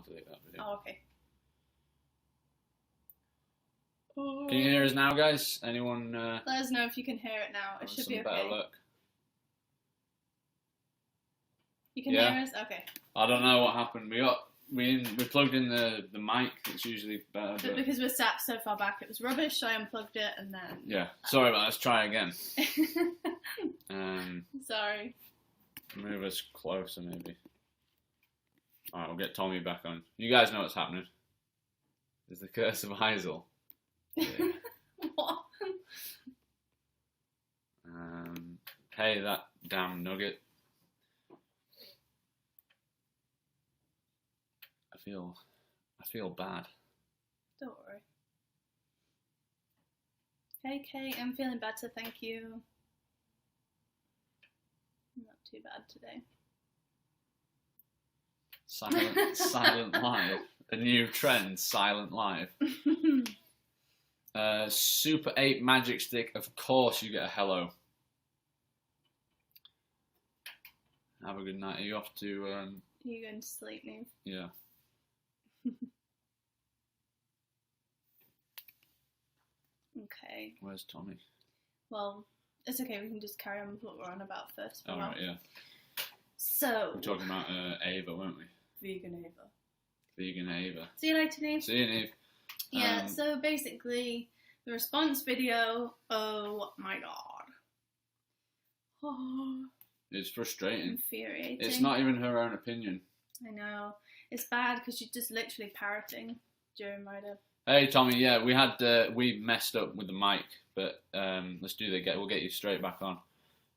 delete that video. Oh, okay. Can you hear us now, guys? Anyone? Let us know if you can hear it now. It should be okay. Better luck. You can hear us? Okay. I don't know what happened. We plugged in the mic. It's usually better. But because we're sat so far back, it was rubbish. So I unplugged it and then. Yeah. Sorry about that. Let's try again. Sorry. Move us closer, maybe. All right, we'll get Tommy back on. You guys know what's happening. There's the curse of Heisel. Yeah. What? Hey, that damn nugget. I feel bad. Don't worry. Hey, Kate, I'm feeling better, thank you. Not too bad today. Silent live. A new trend, silent live. Super 8 magic stick, of course you get a hello. Have a good night. Are you off to... You going to sleep, Neve? Yeah. Okay. Where's Tommy? Well, it's okay, we can just carry on with what we're on about first. Alright, yeah. So... We're talking about Ava, weren't we? Vegan Ava. Vegan Ava. See you later, Neve. See you, Neve. Yeah, so basically, the response video, oh my god. Oh, it's frustrating. Infuriating. It's not even her own opinion. I know. It's bad because she's just literally parroting during Ryder. Hey, Tommy, yeah, we messed up with the mic, but let's do that. We'll get you straight back on.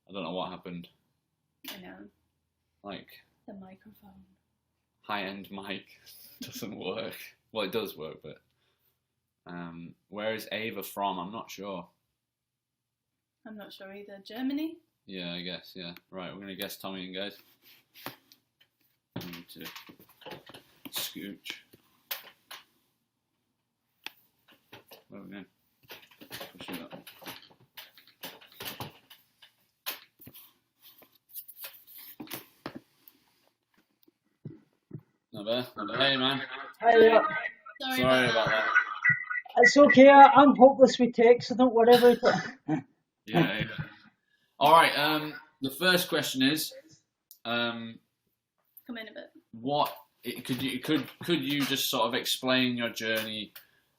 I don't know what happened. I know. Like... The microphone. High-end mic doesn't work. Well, it does work, but... where is Ava from? I'm not sure. I'm not sure either. Germany? Yeah, I guess, yeah. Right, we're going to guess Tommy in, guys. I need to scooch. Where are we going? Push it up. Not bad. Hey, man. Hey, Sorry about that. it's okay. I'm hopeless with text, so don't worry about it. Yeah. All right. The first question is, Come in a bit. what could you just sort of explain your journey?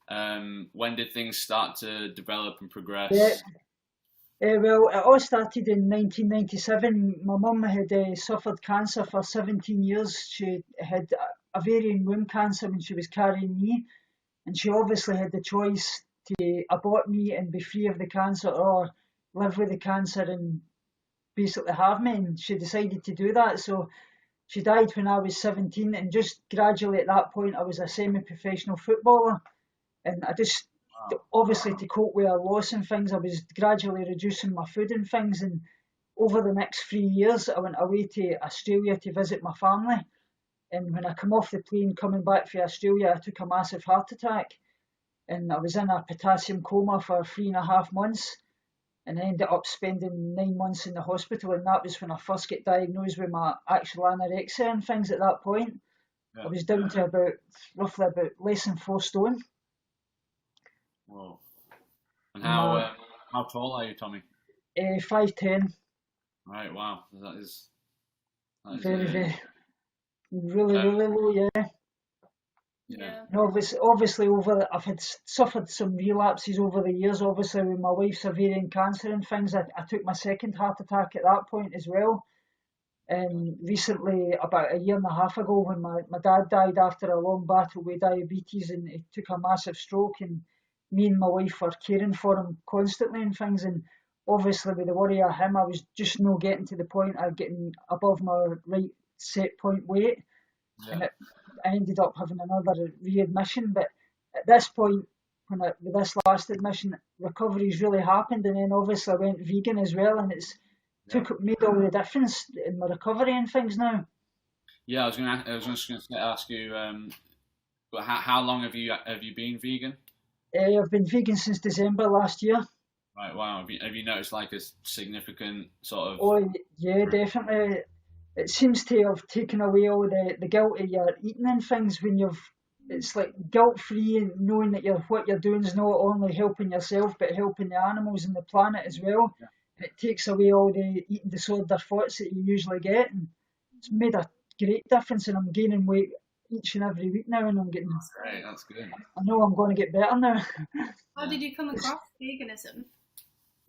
When did things start to develop and progress? Well, it all started in 1997. My mum had suffered cancer for 17 years. She had ovarian womb cancer when she was carrying me, and she obviously had the choice to abort me and be free of the cancer, or live with the cancer and basically have me, and she decided to do that. So she died when I was 17, and just gradually at that point I was a semi-professional footballer, and I just obviously to cope with a loss and things, I was gradually reducing my food and things, and over the next 3 years I went away to Australia to visit my family, and when I come off the plane coming back from Australia I took a massive heart attack, and I was in a potassium coma for 3.5 months, and I ended up spending 9 months in the hospital, and that was when I first get diagnosed with my actual anorexia and things at that point. Yeah. I was down to roughly about less than 4 stone. Whoa. And how tall are you, Tommy? 5'10". Right, wow. That is very really low, yeah. Yeah. And obviously I've had suffered some relapses over the years, obviously with my wife's ovarian cancer and things. I took my second heart attack at that point as well. And recently, about 1.5 years ago, when my dad died after a long battle with diabetes, and he took a massive stroke, and me and my wife were caring for him constantly and things, and obviously with the worry of him, I was just not getting to the point of getting above my right set point weight. Yeah. And I ended up having another readmission, but at this point, with this last admission, recovery's really happened, and then obviously I went vegan as well, and made all the difference in my recovery and things now. Yeah, I was just going to ask you, but how long have you been vegan? I've been vegan since December last year. Right, wow. Have you noticed like a significant sort of... Oh, yeah, definitely. it seems to have taken away all the guilt of your eating and things when it's like guilt free and knowing that what you're doing is not only helping yourself but helping the animals and the planet as well. Yeah. And it takes away all the eating disorder thoughts that you usually get, and it's made a great difference. And I'm gaining weight each and every week now, and I'm getting. That's great. That's good. I know I'm going to get better now. How did you come across veganism?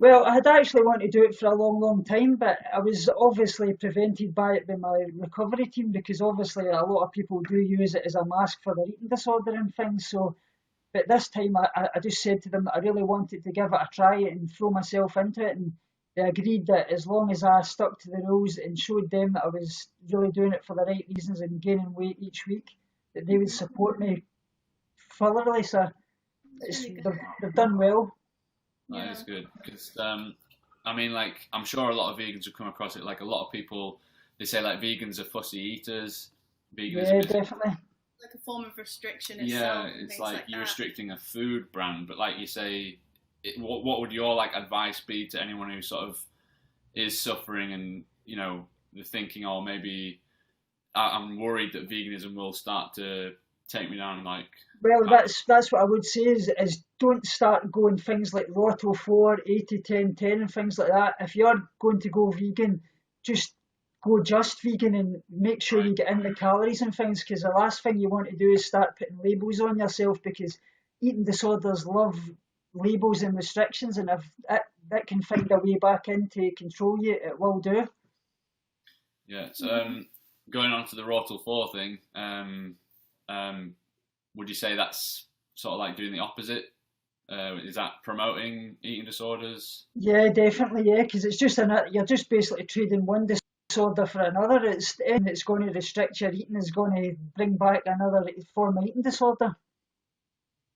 Well, I had actually wanted to do it for a long, long time, but I was obviously prevented by it by my recovery team, because obviously a lot of people do use it as a mask for their eating disorder and things. So, but this time I just said to them that I really wanted to give it a try and throw myself into it, and they agreed that as long as I stuck to the rules and showed them that I was really doing it for the right reasons and gaining weight each week, that they would support me thoroughly. So That's really good. they've done well. That is good, because I mean, like, I'm sure a lot of vegans have come across it. Like, a lot of people, they say like vegans are fussy eaters. Yeah, definitely. Like a form of restriction itself. Yeah, and it's things like you're that. restricting a food brand, but like you say, what would your like advice be to anyone who sort of is suffering and they're thinking, oh, maybe I'm worried that veganism will start to take me down, like. Well, that's what I would say is don't start going things like Roto 4, 80-10-10 and things like that. If you're going to go vegan, just go just vegan and make sure you get in the calories and things, because the last thing you want to do is start putting labels on yourself, because eating disorders love labels and restrictions, and if that can find a way back in to control you, it will do. Yeah, so going on to the Roto 4 thing, would you say that's sort of like doing the opposite? Is that promoting eating disorders? Yeah, definitely, yeah, because it's just you're just basically trading one disorder for another. It's going to restrict your eating, is going to bring back another form of eating disorder.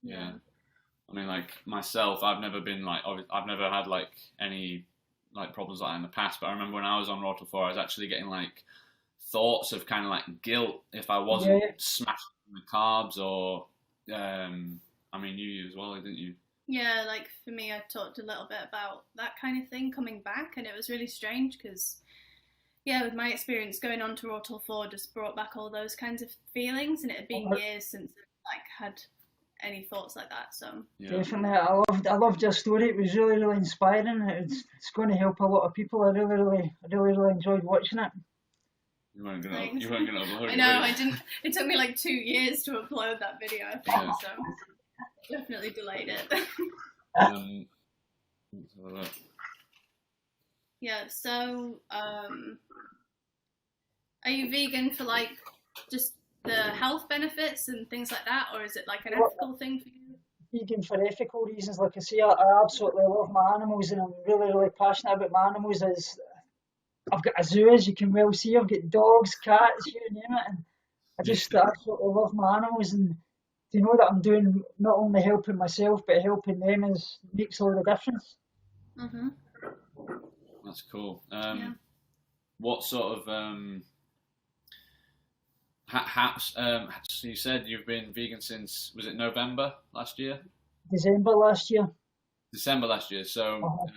Yeah. I mean, like myself, I've never had like any like problems like that in the past, but I remember when I was on Roto 4, I was actually getting like thoughts of kind of like guilt if I wasn't smashing the carbs, or I mean, you as well, didn't you? Yeah, like for me, I talked a little bit about that kind of thing coming back, and it was really strange because, yeah, with my experience going on to Roto 4 just brought back all those kinds of feelings, and it had been years since I like had any thoughts like that. So Yeah. Definitely, I loved your story. It was really, really inspiring. It's going to help a lot of people. I really enjoyed watching it. You weren't gonna upload it. I know, I didn't. It took me like 2 years to upload that video, I think, so definitely delayed it. Let's have a look. Yeah, so are you vegan for like just the health benefits and things like that, or is it like an ethical thing for you? Vegan for ethical reasons. Like I say, I absolutely love my animals, and I'm really, really passionate about my animals. I've got a zoo, as you can well see. I've got dogs, cats, you name it, and I just absolutely love my animals. And to know that I'm doing not only helping myself but helping them makes all the difference. Mm-hmm. That's cool. Yeah. What sort of so you said you've been vegan since, was it November last year? December last year. December last year. So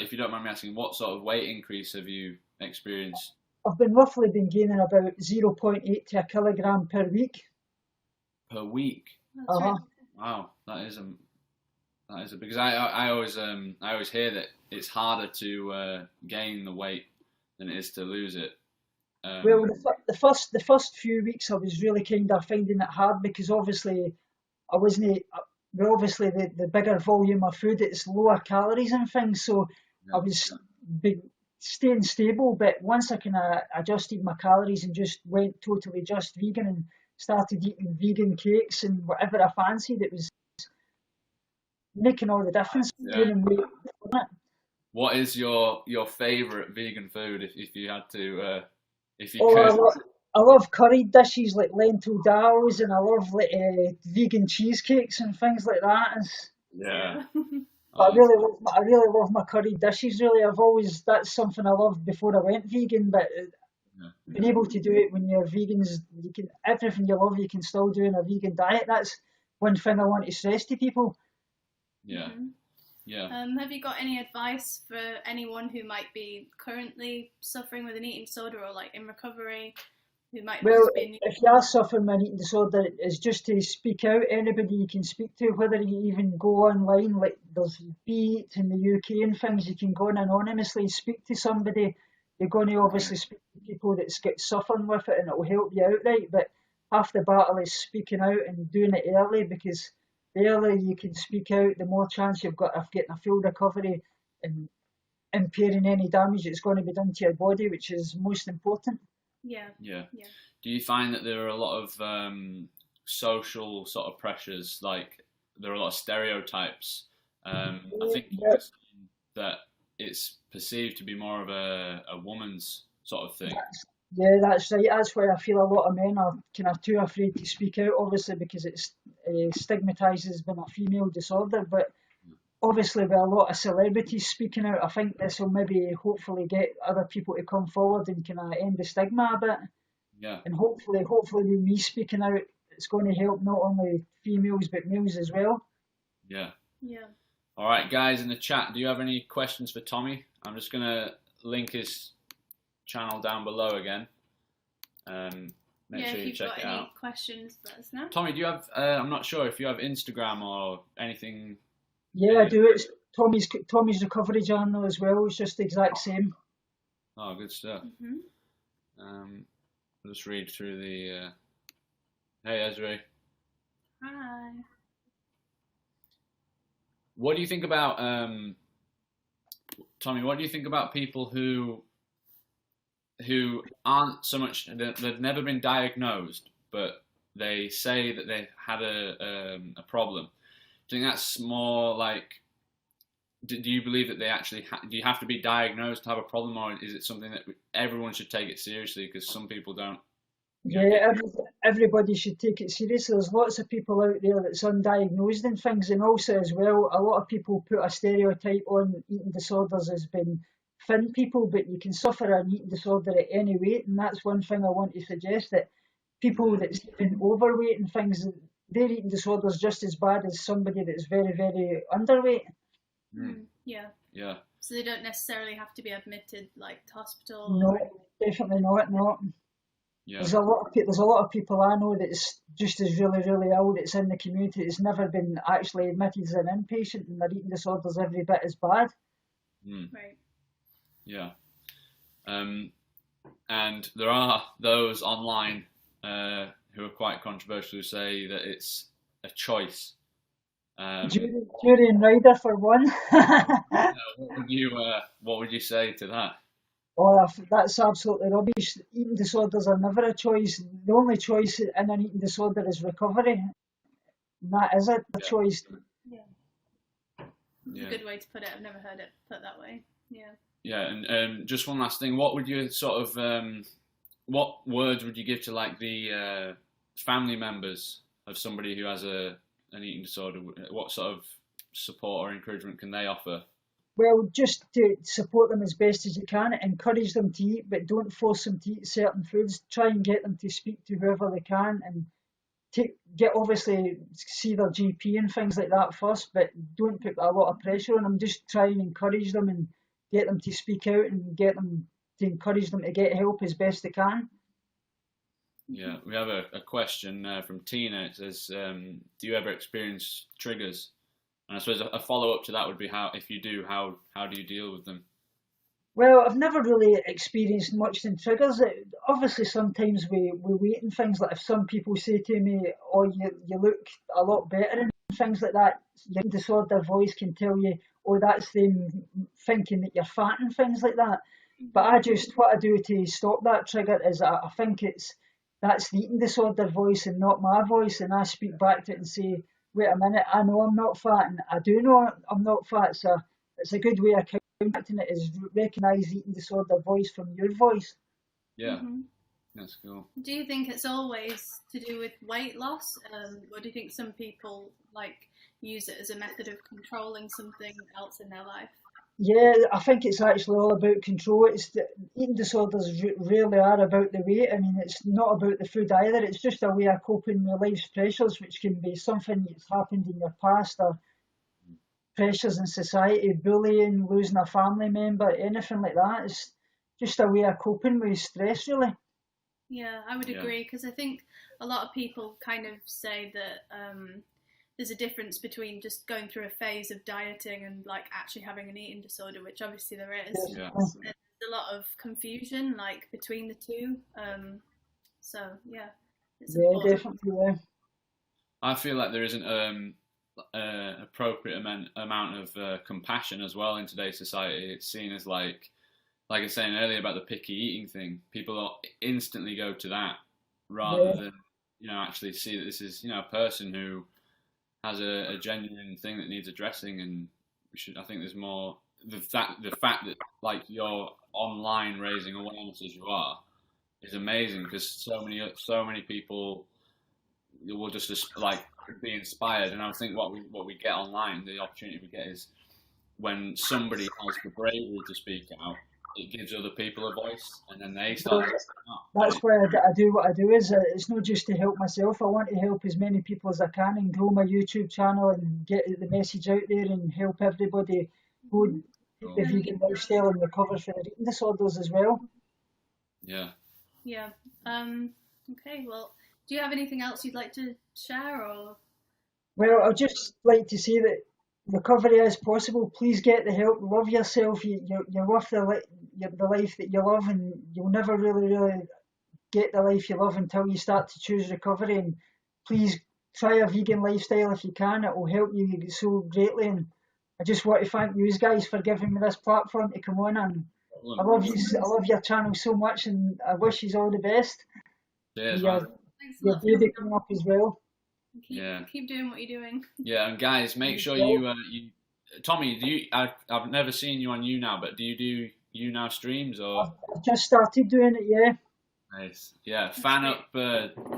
if you don't mind me asking, what sort of weight increase have you experienced? I've roughly been gaining about 0.8 to a kilogram per week. Per week? That's right. Wow, that is a because I always hear that it's harder to gain the weight than it is to lose it. Well, the first few weeks I was really kind of finding it hard, because obviously I wasn't. Obviously the bigger volume of food, it's lower calories and things, so I was staying stable. But once I kind of adjusted my calories and just went totally just vegan and started eating vegan cakes and whatever I fancied, it was making all the difference. Gaining weight. What is your favourite vegan food, if you had to, if you could? I love curry dishes like lentil dals, and I love like vegan cheesecakes and things like that. Yeah. I really love my curry dishes. Really, that's something I loved before I went vegan. But being able to do it when you're vegans, you can everything you love, you can still do in a vegan diet. That's one thing I want to stress to people. Yeah. Yeah. Have you got any advice for anyone who might be currently suffering with an eating disorder or like in recovery, who might Well, just be if you are suffering with an eating disorder, it's just to speak out. Anybody you can speak to, whether you even go online, like there's Beat in the UK and things, you can go on anonymously and speak to somebody. You're going to obviously speak to people that's got suffering with it, and it will help you out, right? But half the battle is speaking out and doing it early, because the earlier you can speak out, the more chance you've got of getting a full recovery and impairing any damage that's going to be done to your body, which is most important. Yeah. Yeah. Yeah. Do you find that there are a lot of social sort of pressures, like there are a lot of stereotypes? I think you Yeah. were saying that it's perceived to be more of a woman's sort of thing. Yeah, that's right. That's why I feel a lot of men are kind of too afraid to speak out, obviously, because it's stigmatised as being a female disorder. But obviously, with a lot of celebrities speaking out, I think this will maybe hopefully get other people to come forward and kind of end the stigma a bit. Yeah. And hopefully with me speaking out, it's going to help not only females but males as well. Yeah. Yeah. All right, guys in the chat, do you have any questions for Tommy? I'm just going to link his channel down below again. Make sure if you you've check got it any out. questions, let us know. Tommy, do you have, I'm not sure if you have Instagram or anything. Yeah, I do. It's Tommy's recovery channel as well. It's just the exact same. Oh, good stuff. I'll just read through the. Hey, Ezra. Hi. What do you think about Tommy? What do you think about people who aren't so much, they've never been diagnosed, but they say that they had a problem? Do you think that's more like? Do you believe that they actually do you have to be diagnosed to have a problem, or is it something that everyone should take it seriously? Because some people don't. Yeah, everybody should take it seriously. There's lots of people out there that's undiagnosed and things, and also as well, a lot of people put a stereotype on eating disorders as being thin people, but you can suffer an eating disorder at any weight, and that's one thing I want to suggest, that people that's even overweight and things, their eating disorder is just as bad as somebody that's very, very underweight. Yeah. Yeah. So they don't necessarily have to be admitted like to hospital. No, definitely not. No. Yeah. There's a lot of people I know that's just as really, really ill that's in the community that's never been actually admitted as an inpatient, and their eating disorder's every bit as bad. Right. Yeah. And there are those online who are quite controversial who say that it's a choice. Jury and Ryder for one. What would you say to that? Oh, that's absolutely rubbish. Eating disorders are never a choice. The only choice in an eating disorder is recovery. And that is a choice. Yeah. It's a good way to put it. I've never heard it put that way. Yeah. Yeah, and just one last thing. What would you sort of, what words would you give to like the family members of somebody who has an eating disorder? What sort of support or encouragement can they offer? Well, just to support them as best as you can, encourage them to eat, but don't force them to eat certain foods. Try and get them to speak to whoever they can, and obviously see their GP and things like that first, but don't put a lot of pressure on them. Just try and encourage them and get them to speak out and get them to encourage them to get help as best they can. Yeah, we have a question from Tina. It says, do you ever experience triggers? And I suppose a follow-up to that would be, if you do, how do you deal with them? Well, I've never really experienced much in triggers. Obviously, sometimes we wait and things, like if some people say to me, "Oh, you look a lot better," and things like that, your disorder voice can tell you, "Oh, that's them thinking that you're fat," and things like that. But what I do to stop that trigger is I think that's the eating disorder voice and not my voice, and I speak back to it and say, "Wait a minute, I know I'm not fat, and I do know I'm not fat." So it's a good way of counteracting it, is recognise the eating disorder voice from your voice. Yeah, that's cool. Do you think it's always to do with weight loss, or do you think some people like use it as a method of controlling something else in their life? Yeah, I think it's actually all about control. Eating disorders rarely are about the weight. I mean, it's not about the food either. It's just a way of coping with life's pressures, which can be something that's happened in your past, or pressures in society, bullying, losing a family member, anything like that. It's just a way of coping with stress, really. Yeah, I would Yeah. agree because I think a lot of people kind of say that there's a difference between just going through a phase of dieting and like actually having an eating disorder, which obviously there is. Yeah. There's a lot of confusion like between the two. So yeah, it's Yeah, important. definitely. Yeah. I feel like there isn't appropriate amount of compassion as well in today's society. It's seen as like I was saying earlier about the picky eating thing. People instantly go to that rather Yeah. than actually see that this is a person who has a genuine thing that needs addressing, and I think there's more the fact that like you're online raising awareness as you are is amazing because so many people will just like be inspired, and I think what we get online, the opportunity we get is when somebody has the bravery to speak out, it gives other people a voice, and then they start listening up. That's why I do what I do. It's not just to help myself. I want to help as many people as I can and grow my YouTube channel and get the message out there and help everybody go the vegan lifestyle and recover from their eating disorders as well. Yeah. Yeah. Okay. Well, do you have anything else you'd like to share, or? Well, I'd just like to say that recovery is possible. Please get the help. Love yourself. You're worth the life that you love, and you'll never really get the life you love until you start to choose recovery. And please try a vegan lifestyle if you can. It will help you so greatly. And I just want to thank you guys for giving me this platform to come on. And I love you. I love your channel so much, and I wish you all the best. Cheers, Your man. Thanks a lot. baby coming up as well. Keep doing what you're doing. Yeah, and guys, make sure you Tommy, I've never seen you on YouNow, but do you do YouNow streams or? I've just started doing it, yeah. Nice. Yeah, fan up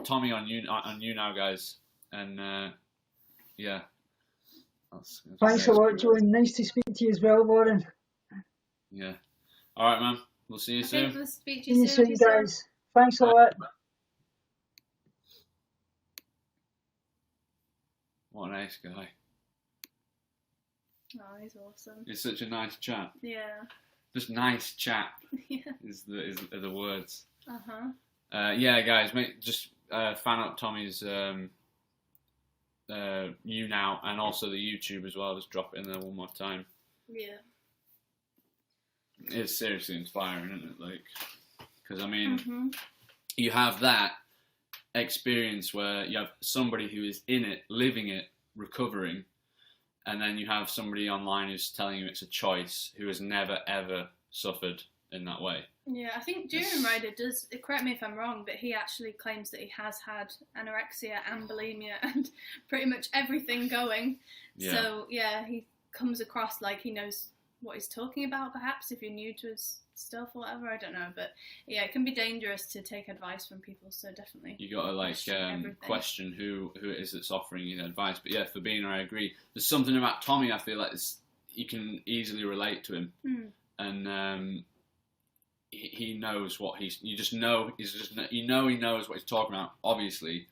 Tommy on YouNow, guys, and yeah. Thanks a lot, Joe, and nice to speak to you as well, Lauren. Yeah. All right, man. We'll see you soon. We'll speak to See you you soon. soon, guys. Thanks a lot. What a nice guy. Oh, he's awesome. He's such a nice chap. Yeah. Just nice chap Yeah. are the words. Uh-huh. Yeah, guys, just fan up Tommy's YouNow and also the YouTube as well. Just drop it in there one more time. Yeah. It's seriously inspiring, isn't it? Like, because I mean, Mm-hmm. you have that experience where you have somebody who is in it, living it, recovering, and then you have somebody online who's telling you it's a choice, who has never ever suffered in that way. Yeah, I think Duran Rider does, correct me if I'm wrong, but he actually claims that he has had anorexia and bulimia and pretty much everything going. Yeah. So, yeah, he comes across like he knows what he's talking about, perhaps, if you're new to his stuff or whatever, I don't know. But, yeah, it can be dangerous to take advice from people, so definitely. You got to like question who it is that's offering you the advice. But yeah, for Beaner, I agree. There's something about Tommy I feel like you can easily relate to him, and he knows what he knows what he's talking about, obviously,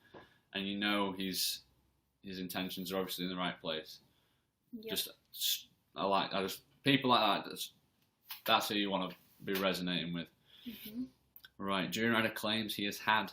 and you know his intentions are obviously in the right place. Yep. People like that. That's who you want to be resonating with. Mm-hmm. Right, Duran Rider claims he has had